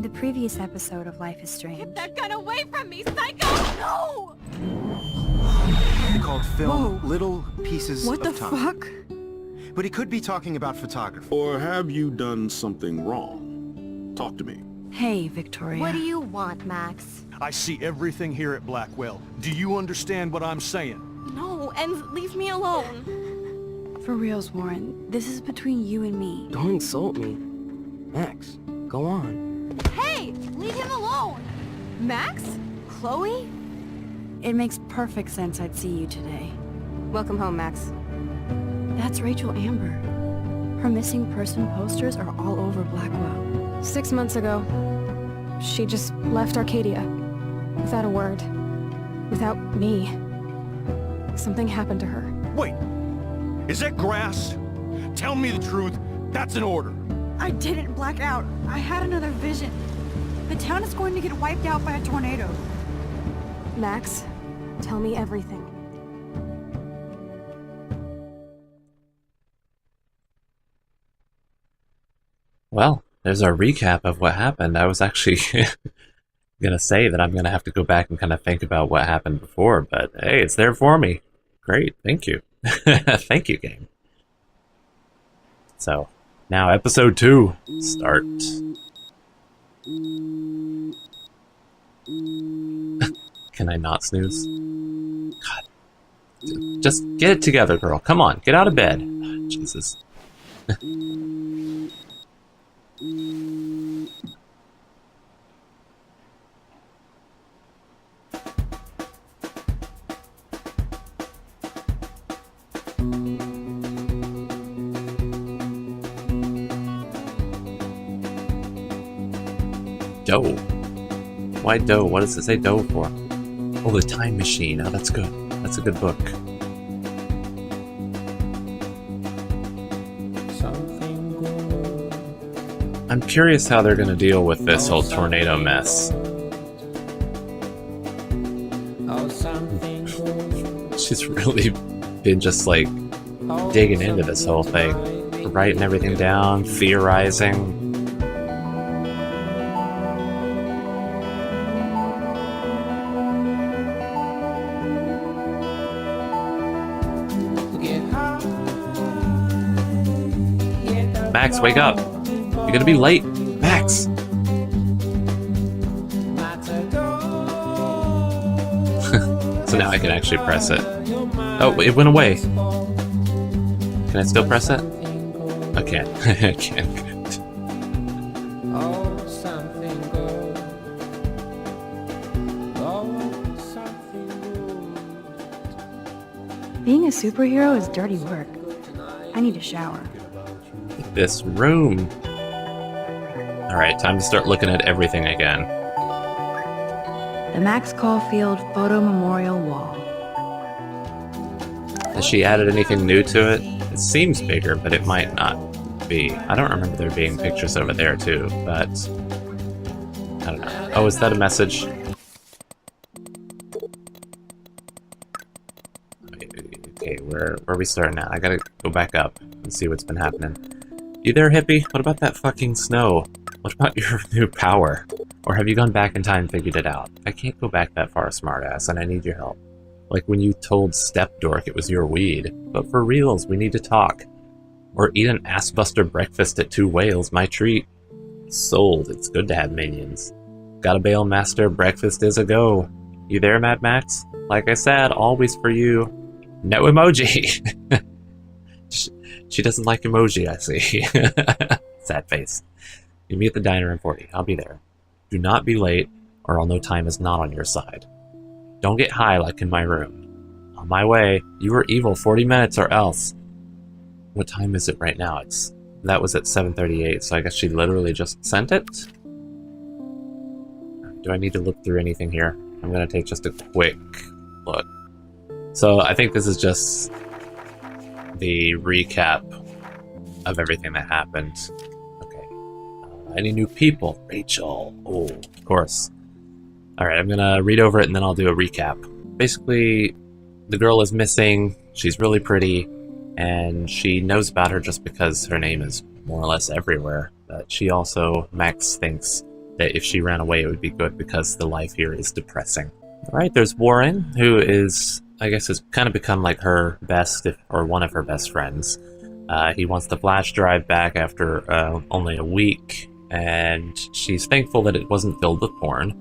In the previous episode of Life is Strange. Get that gun away from me, psycho! No! They called film Whoa. little pieces What of the time. fuck? But he could be talking about photography. Or have you done something wrong? Talk to me. Hey, Victoria. What do you want, Max? I see everything here at Blackwell. Do you understand what I'm saying? No, and leave me alone. For reals, Warren, this is between you and me. Don't insult me. Max, go on. Hey, leave him alone! Max? Chloe? It makes perfect sense I'd see you today. Welcome home, Max. That's Rachel Amber. Her missing person posters are all over Blackwell. 6 months ago, she just left Arcadia. Without a word. Without me. Something happened to her. Wait, is that grass? Tell me the truth. That's an order. I didn't black out. I had another vision. The town is going to get wiped out by a tornado. Max, tell me everything. Well, there's a recap of what happened. I was actually gonna say that I'm gonna have to go back and kind of think about what happened before, but hey, it's there for me. Great, thank you. Thank you, game. So, now episode 2, start. Can I not snooze? God. Just get it together, girl. Come on, get out of bed. Jesus. Dough. Why dough? What does it say dough for? Oh, the time machine. Oh, that's good. That's a good book. I'm curious how they're gonna deal with this whole tornado mess. She's really been just like digging into this whole thing, writing everything down, theorizing. Max, wake up! You're gonna be late! Max! So now I can actually press it. Oh, it went away! Can I still press it? I can't. I can't. Being a superhero is dirty work. I need a shower. This room. Alright, time to start looking at everything again. The Max Caulfield Photo Memorial Wall. Has she added anything new to it? It seems bigger, but it might not be. I don't remember there being pictures over there too, but I don't know. Oh, is that a message? Okay, where are we starting at? I gotta go back up and see what's been happening. You there, hippie? What about that fucking snow? What about your new power? Or have you gone back in time and figured it out? I can't go back that far, smartass, and I need your help. Like when you told Step Dork it was your weed. But for reals, we need to talk. Or eat an assbuster breakfast at Two Whales, my treat. Sold, it's good to have minions. Got a bail, master, breakfast is a go. You there, Mad Max? Like I said, always for you. No emoji! She doesn't like emoji, I see. Sad face. Meet me at the diner in 40. I'll be there. Do not be late, or I'll know time is not on your side. Don't get high like in my room. On my way. You were evil 40 minutes or else. What time is it right now? That was at 7:38, so I guess she literally just sent it? Do I need to look through anything here? I'm gonna take just a quick look. So I think this is just the recap of everything that happened. Okay. Any new people? Rachel. Oh, of course. Alright, I'm gonna read over it and then I'll do a recap. Basically, the girl is missing, she's really pretty, and she knows about her just because her name is more or less everywhere. But she also, Max thinks, that if she ran away, it would be good because the life here is depressing. Alright, there's Warren, who is, I guess, has kind of become like her best, or one of her best friends. He wants the flash drive back after only a week, and she's thankful that it wasn't filled with porn.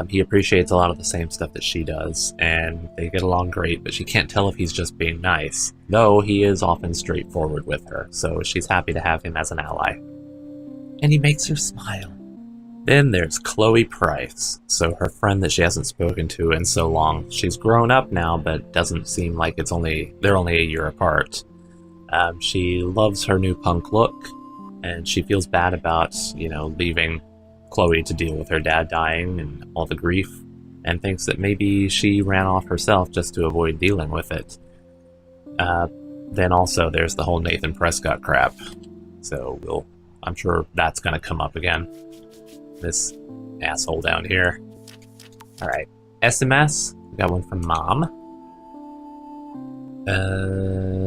He appreciates a lot of the same stuff that she does, and they get along great, but she can't tell if he's just being nice, though he is often straightforward with her, so she's happy to have him as an ally. And he makes her smile. Then there's Chloe Price, so her friend that she hasn't spoken to in so long. She's grown up now, but doesn't seem like they're only a year apart. She loves her new punk look, and she feels bad about, leaving Chloe to deal with her dad dying and all the grief, and thinks that maybe she ran off herself just to avoid dealing with it. Then also there's the whole Nathan Prescott crap, so I'm sure that's gonna come up again. This asshole down here. Alright, SMS, we got one from Mom.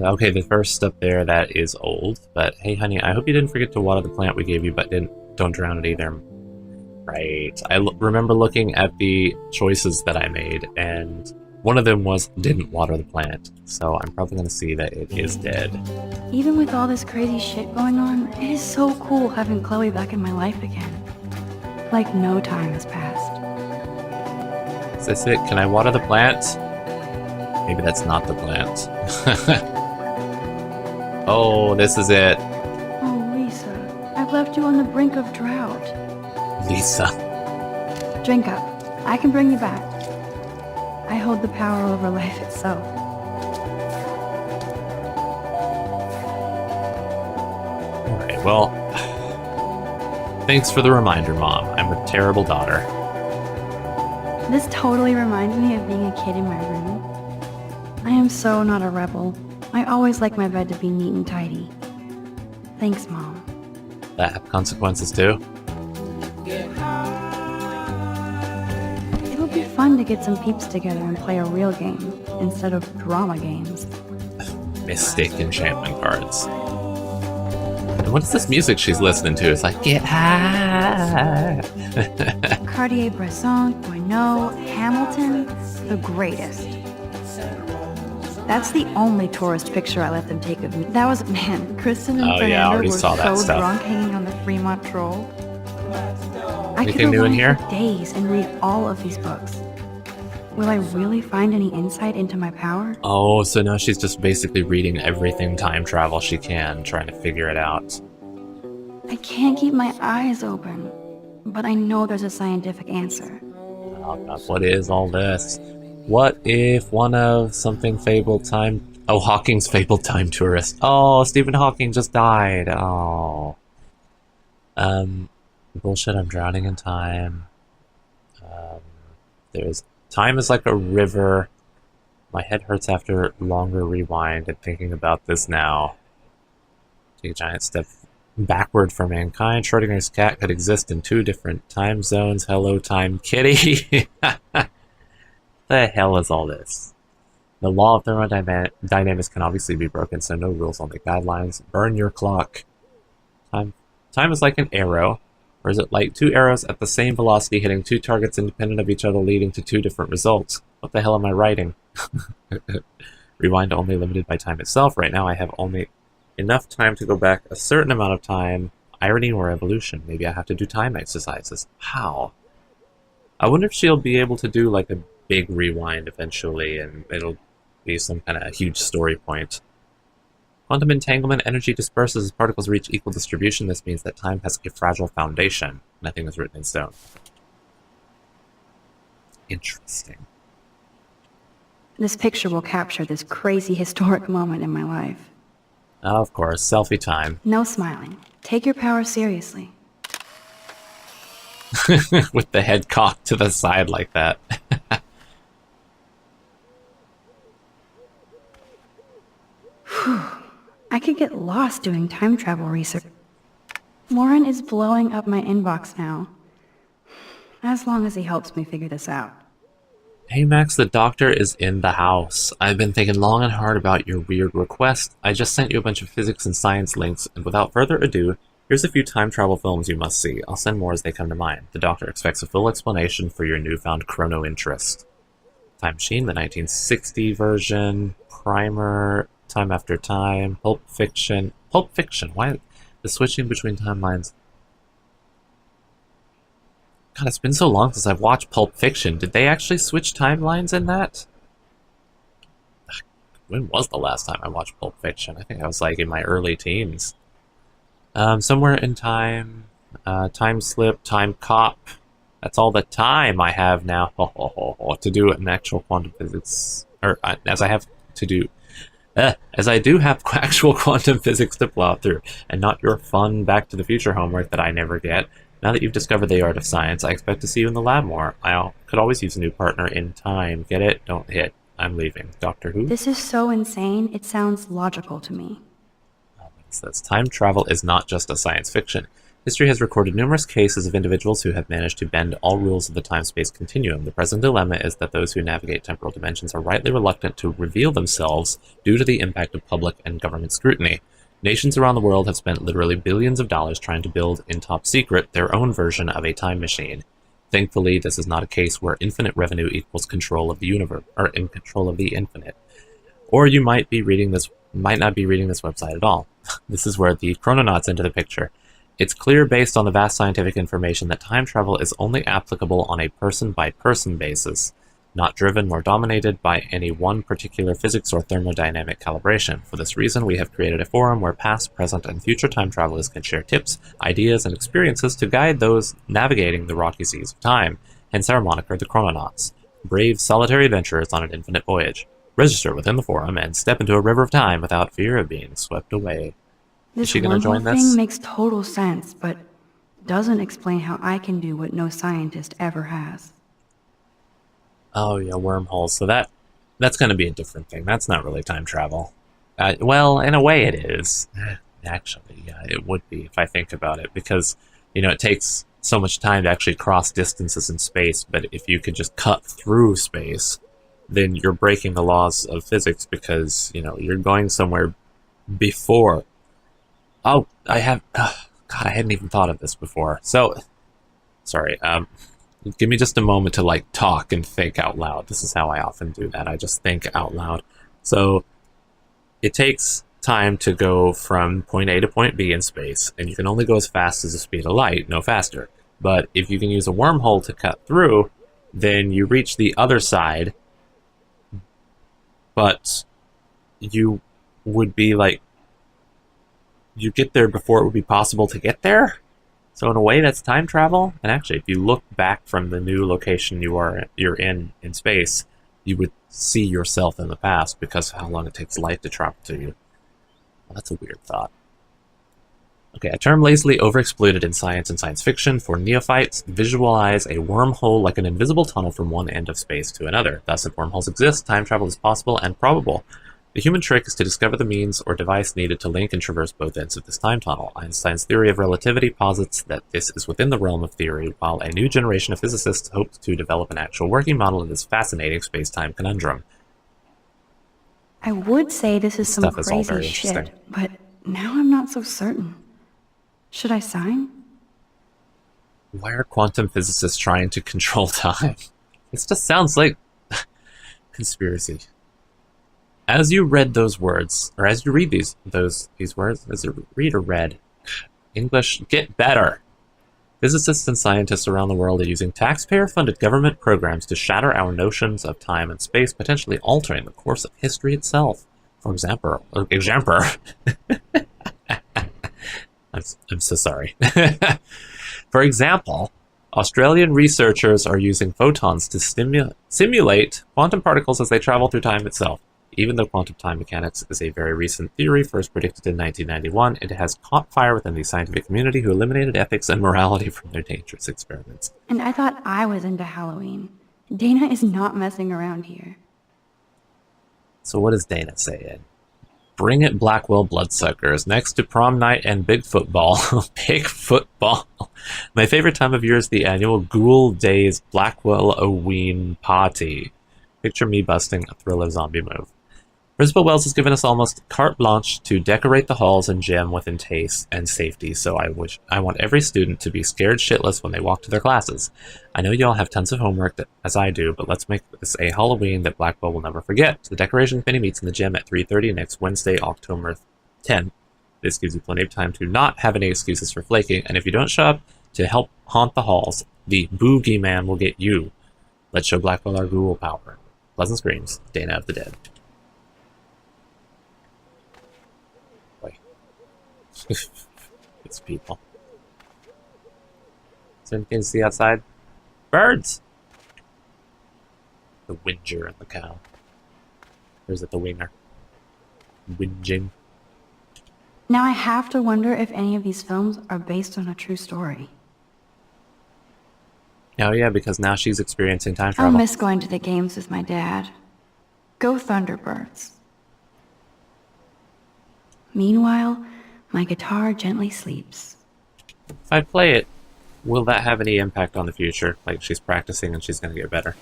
Okay, the first up there, that is old, but hey honey, I hope you didn't forget to water the plant we gave you, but don't drown it either. Right, I remember looking at the choices that I made, and one of them was didn't water the plant, so I'm probably going to see that it is dead. Even with all this crazy shit going on, it is so cool having Chloe back in my life again. Like no time has passed. Is this it? Can I water the plant? Maybe that's not the plant. Oh, this is it. Oh, Lisa, I've left you on the brink of drought. Lisa. Drink up. I can bring you back. I hold the power over life itself. Alright, well, thanks for the reminder, Mom. I'm a terrible daughter. This totally reminds me of being a kid in my room. I am so not a rebel. I always like my bed to be neat and tidy. Thanks, Mom. That have consequences too? It'll be fun to get some peeps together and play a real game, instead of drama games. Mystic enchantment cards. And what is this music she's listening to? It's like, get high! Cartier-Bresson, Bourneau, Hamilton, the greatest. That's the only tourist picture I let them take of me. That was, man, Kristen and Fernando were so drunk hanging on the Fremont Troll. I could Anything go new in on here? for days and read all of these books. Will I really find any insight into my power? Oh, so now she's just basically reading everything time travel she can, trying to figure it out. I can't keep my eyes open, but I know there's a scientific answer. Oh god, what is all this? What if one of something fabled time... Oh, Hawking's fabled time tourist. Oh, Stephen Hawking just died. Oh. Bullshit, I'm drowning in time. Time is like a river. My head hurts after longer rewind and thinking about this now. Take a giant step backward for mankind. Schrodinger's cat could exist in 2 different time zones. Hello, time kitty. The hell is all this? The law of thermodynamics can obviously be broken, so no rules, only guidelines. Burn your clock. Time is like an arrow. Or is it like 2 arrows at the same velocity hitting 2 targets independent of each other, leading to 2 different results? What the hell am I writing? Rewind only limited by time itself. Right now I have only enough time to go back a certain amount of time. Irony or evolution? Maybe I have to do time exercises. How? I wonder if she'll be able to do like a big rewind eventually, and it'll be some kind of huge story point. Quantum entanglement, energy disperses as particles reach equal distribution. This means that time has a fragile foundation. Nothing is written in stone. Interesting. This picture will capture this crazy historic moment in my life. Of course, selfie time. No smiling. Take your power seriously. With the head cocked to the side like that. I could get lost doing time travel research. Warren is blowing up my inbox now. As long as he helps me figure this out. Hey Max, the doctor is in the house. I've been thinking long and hard about your weird request. I just sent you a bunch of physics and science links, and without further ado, Here's a few time travel films you must see. I'll send more as they come to mind. The Doctor expects a full explanation for your newfound chrono interest. Time Machine, the 1960 version, Primer, Time After Time, Pulp Fiction. Pulp Fiction, why the switching between timelines? God, it's been so long since I've watched Pulp Fiction. Did they actually switch timelines in that? When was the last time I watched Pulp Fiction? I think I was like in my early teens. Somewhere in Time, Time Slip, Time Cop. That's all the time I have now to do an actual quantum physics, or as I do have actual quantum physics to plow through, and not your fun Back to the Future homework that I never get. Now that you've discovered the art of science, I expect to see you in the lab more. I could always use a new partner in time. Get it? Don't hit. I'm leaving. Doctor Who? This is so insane, it sounds logical to me. It says time travel is not just a science fiction. History has recorded numerous cases of individuals who have managed to bend all rules of the time-space continuum. The present dilemma is that those who navigate temporal dimensions are rightly reluctant to reveal themselves due to the impact of public and government scrutiny. Nations around the world have spent literally billions of dollars trying to build, in top secret, their own version of a time machine. Thankfully, this is not a case where infinite revenue equals control of the universe, or in control of the infinite. Or you might not be reading this website at all. This is where the chrononauts enter the picture. It's clear based on the vast scientific information that time travel is only applicable on a person-by-person basis, not driven nor dominated by any one particular physics or thermodynamic calibration. For this reason, we have created a forum where past, present, and future time travelers can share tips, ideas, and experiences to guide those navigating the rocky seas of time, hence our moniker, the Chrononauts, brave, solitary adventurers on an infinite voyage. Register within the forum and step into a river of time without fear of being swept away. This Is she gonna join wormhole this? thing makes total sense, but doesn't explain how I can do what no scientist ever has. Oh yeah, wormholes. So that's going to be a different thing. That's not really time travel. Well, in a way it is. Actually, yeah, it would be if I think about it, because, you know, it takes so much time to actually cross distances in space, but if you could just cut through space, then you're breaking the laws of physics because, you know, you're going somewhere before. Oh, God, I hadn't even thought of this before. So, sorry, give me just a moment to, like, talk and think out loud. This is how I often do that. I just think out loud. So, it takes time to go from point A to point B in space, and you can only go as fast as the speed of light, no faster. But if you can use a wormhole to cut through, then you reach the other side, but you would be, like, you get there before it would be possible to get there? So in a way, that's time travel. And actually, if you look back from the new location you're in space, you would see yourself in the past because of how long it takes light to travel to you. Well, that's a weird thought. Okay, a term lazily overexploited in science and science fiction for neophytes: visualize a wormhole like an invisible tunnel from one end of space to another. Thus, if wormholes exist, time travel is possible and probable. The human trick is to discover the means or device needed to link and traverse both ends of this time tunnel. Einstein's theory of relativity posits that this is within the realm of theory, while a new generation of physicists hopes to develop an actual working model of this fascinating space-time conundrum. I would say this is some Stuff is all crazy very shit, interesting. but now I'm not so certain. Should I sign? Why are quantum physicists trying to control time? This just sounds like conspiracy. As you read those words, or as you read these words, as you read or read, English, get better. Physicists and scientists around the world are using taxpayer-funded government programs to shatter our notions of time and space, potentially altering the course of history itself. For example, I'm so sorry. For example, Australian researchers are using photons to simulate quantum particles as they travel through time itself. Even though quantum time mechanics is a very recent theory, first predicted in 1991, it has caught fire within the scientific community who eliminated ethics and morality from their dangerous experiments. And I thought I was into Halloween. Dana is not messing around here. So what is Dana saying? Bring it, Blackwell bloodsuckers. Next to prom night and big football. Big football. My favorite time of year is the annual Ghoul Days Blackwell-Oween party. Picture me busting a Thriller zombie move. Principal Wells has given us almost carte blanche to decorate the halls and gym within taste and safety, so I want every student to be scared shitless when they walk to their classes. I know you all have tons of homework, as I do, but let's make this a Halloween that Blackwell will never forget. So the decoration committee meets in the gym at 3:30 next Wednesday, October 10th. This gives you plenty of time to not have any excuses for flaking, and if you don't show up to help haunt the halls, the boogeyman will get you. Let's show Blackwell our ghoul power. Pleasant screams, Dana of the Dead. It's people. Is there anything to see outside? Birds! The whinger and the cow. Or is it the winger? Whinging. Now I have to wonder if any of these films are based on a true story. Oh yeah, because now she's experiencing time I'll travel. miss going to the games with my dad. Go Thunderbirds. Meanwhile, my guitar gently sleeps. If I play it, will that have any impact on the future? Like she's practicing and she's gonna get better.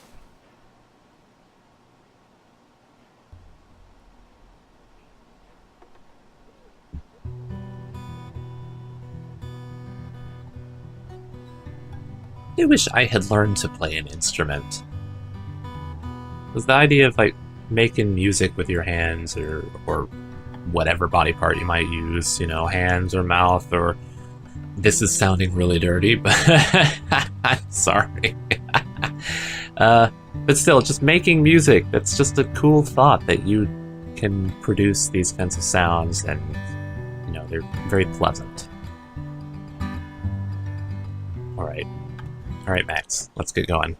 I wish I had learned to play an instrument. Was the idea of like making music with your hands or whatever body part you might use, you know, hands or mouth, or this is sounding really dirty, but I'm sorry. But still, just making music, that's just a cool thought that you can produce these kinds of sounds and, you know, they're very pleasant. Alright, Max, let's get going.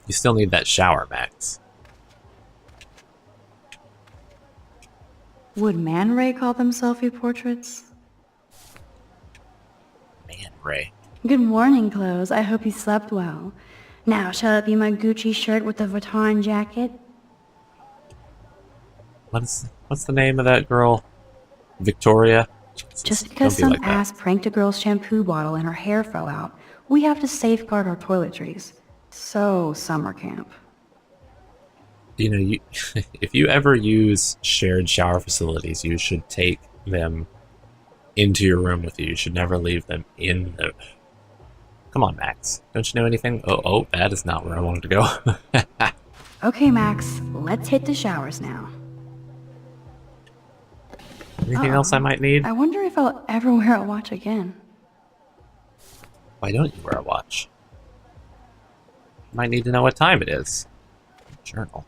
You still need that shower, Max. Would Man Ray call them selfie portraits? Man, Ray. Good morning, clothes. I hope you slept well. Now, shall it be my Gucci shirt with the Vuitton jacket? What's the name of that girl? Victoria? Jesus, Just because don't be some like that. ass pranked a girl's shampoo bottle and her hair fell out, we have to safeguard our toiletries. So, summer camp. You know, if you ever use shared shower facilities, you should take them into your room with you. You should never leave them in the... Come on, Max. Don't you know anything? Oh, that is not where I wanted to go. Okay, Max, let's hit the showers now. Anything else I might need? I wonder if I'll ever wear a watch again. Why don't you wear a watch? You might need to know what time it is. Journal.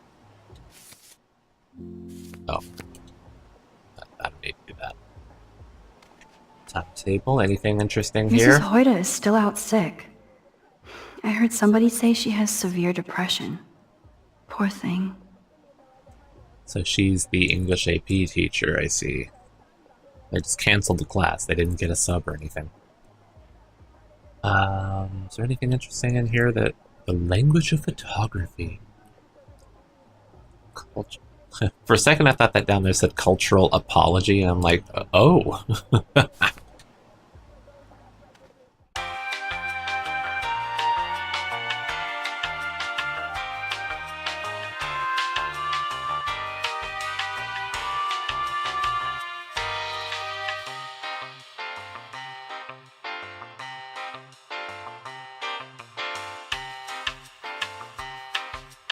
Oh. I don't need to do that. Timetable, anything interesting here? Mrs. Hoyta is still out sick. I heard somebody say she has severe depression. Poor thing. So she's the English AP teacher, I see. They just canceled the class. They didn't get a sub or anything. Is there anything interesting in here that... The language of photography. Culture. For a second I thought that down there said cultural apology, and I'm like, oh.